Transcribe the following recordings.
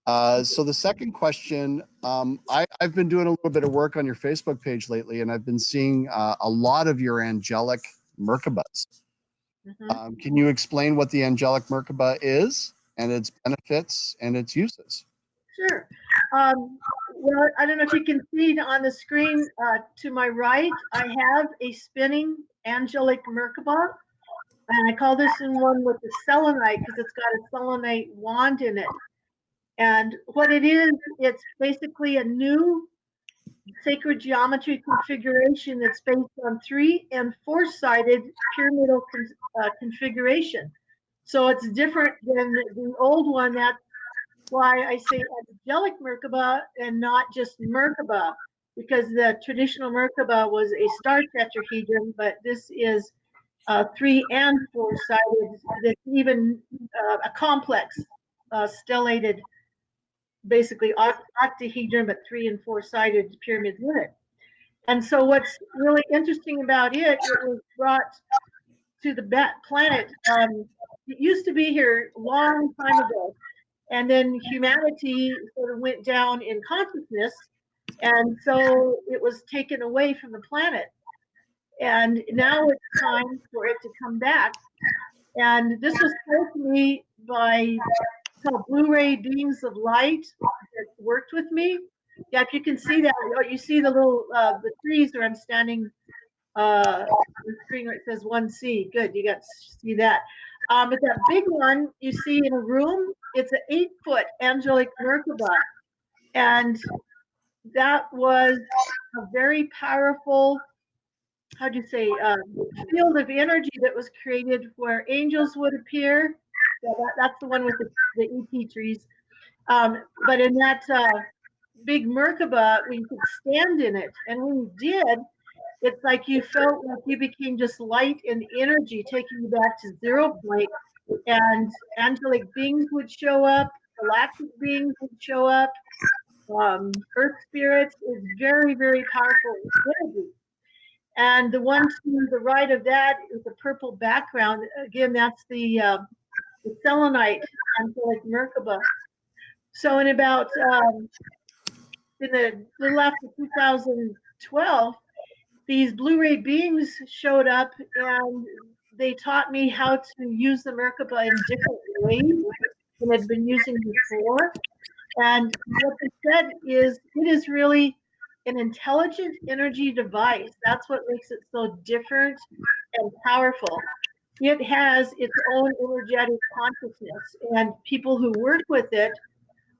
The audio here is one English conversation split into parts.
So the second question, I've been doing a little bit of work on your Facebook page lately, and I've been seeing a lot of your angelic Merkabas. Can you explain what the angelic Merkaba is and its benefits and its uses? Sure. Well, I don't know if you can see on the screen to my right, I have a spinning angelic Merkaba, and I call this one with the selenite because it's got a selenite wand in it. And what it is, it's basically a new sacred geometry configuration that's based on 3- and 4-sided pyramidal configuration. So it's different than the old one. That's why I say angelic Merkaba and not just Merkaba, because the traditional Merkaba was a star tetrahedron, but this is 3- and 4-sided. That's even a complex stellated, basically octahedron, but 3- and 4-sided pyramids in it. And so what's really interesting about it, it was brought to the planet. It used to be here a long time ago. And then humanity sort of went down in consciousness. And so it was taken away from the planet. And now it's time for it to come back. And this was told to me by Blu-ray beings of light that worked with me. Yeah, if you can see that, you see the little the trees where I'm standing. The screen where it says 1C. Good, you got to see that. But that big one you see in a room, it's an 8-foot angelic Merkaba, and that was a very powerful, how do you say, field of energy that was created where angels would appear. Yeah, that's the one with the ET trees. But in that big Merkaba, we could stand in it, and when you did, it's like you felt like you became just light and energy, taking you back to 0 point. And angelic beings would show up, galactic beings would show up, earth spirits. Is very, very powerful energy. And the one to the right of that is a purple background. Again, that's the selenite angelic Merkaba. So in about in the little after 2012, these Blu-ray beings showed up and they taught me how to use the Merkaba in different ways than I'd been using before. And what they said is it is really an intelligent energy device. That's what makes it so different and powerful. It has its own energetic consciousness, and people who work with it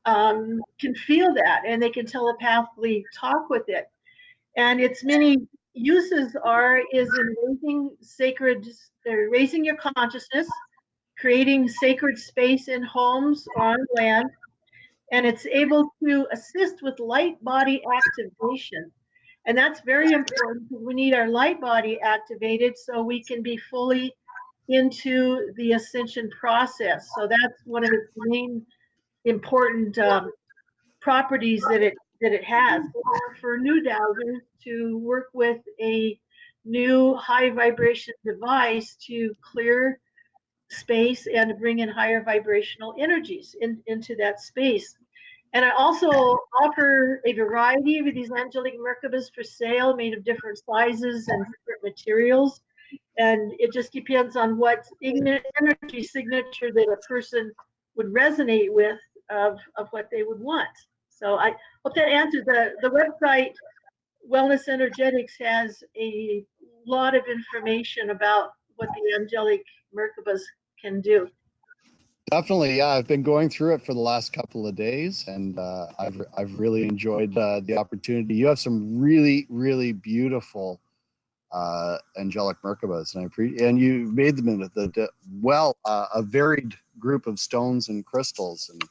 can feel that, and they can telepathically talk with it. And its many uses is in raising your consciousness, creating sacred space in homes or on land, and it's able to assist with light body activation. And that's very important because we need our light body activated so we can be fully into the ascension process. So that's one of its main important properties that it has for new dowsers to work with a new high vibration device to clear space and to bring in higher vibrational energies into that space. And I also offer a variety of these angelic Merkabas for sale, made of different sizes and different materials. And it just depends on what energy signature that a person would resonate with of what they would want. So I hope that answers the website. Wellness Energetics has a lot of information about what the angelic Merkabas can do. Definitely, yeah. I've been going through it for the last couple of days, and I've really enjoyed the opportunity. You have some really, really beautiful angelic Merkabas, and you made them in a varied group of stones and crystals, and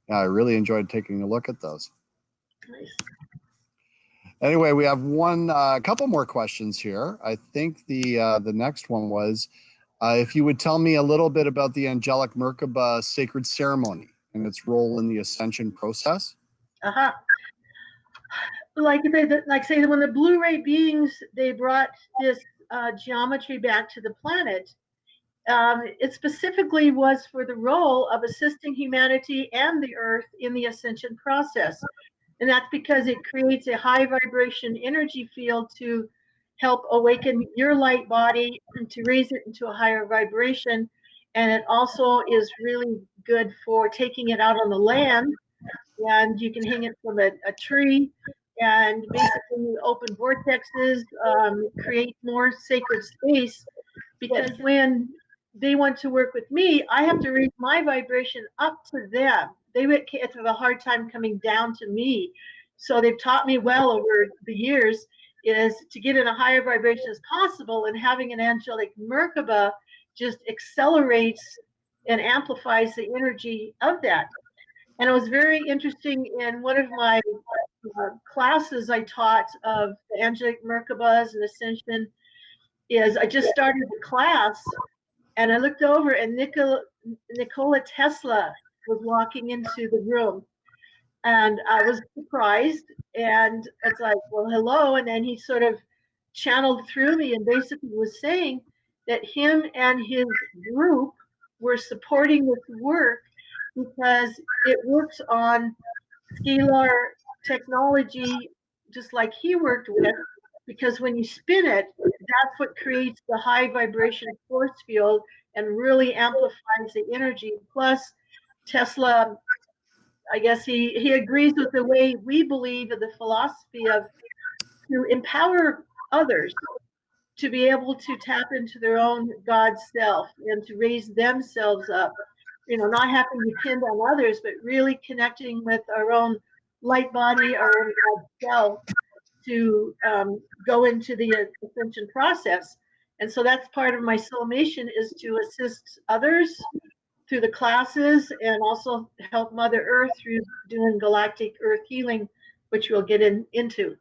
yeah, I really enjoyed taking a look at those. Nice. Anyway, we have a couple more questions here. I think the next one was if you would tell me a little bit about the angelic Merkaba sacred ceremony and its role in the ascension process. Like say when the Blu-ray beings, they brought this geometry back to the planet, It specifically was for the role of assisting humanity and the earth in the ascension process. And that's because it creates a high vibration energy field to help awaken your light body and to raise it into a higher vibration. And it also is really good for taking it out on the land, and you can hang it from a tree and basically open vortexes, create more sacred space, because when they want to work with me, I have to raise my vibration up to them. They would have a hard time coming down to me. So they've taught me well over the years is to get in a higher vibration as possible, and having an angelic Merkaba just accelerates and amplifies the energy of that. And it was very interesting in one of my classes I taught of the angelic Merkabas and Ascension is I just started the class and I looked over and Nikola Tesla was walking into the room, and I was surprised, and it's like, well, hello. And then he sort of channeled through me and basically was saying that him and his group were supporting this work because it works on scalar technology, just like he worked with, because when you spin it, that's what creates the high vibration force field and really amplifies the energy. Plus, Tesla, I guess he agrees with the way we believe in the philosophy of to empower others to be able to tap into their own God self and to raise themselves up. You know, not having to depend on others, but really connecting with our own light body, our own God self to go into the ascension process. And so that's part of my soul mission, is to assist others through the classes and also help Mother Earth through doing galactic earth healing, which we'll get into.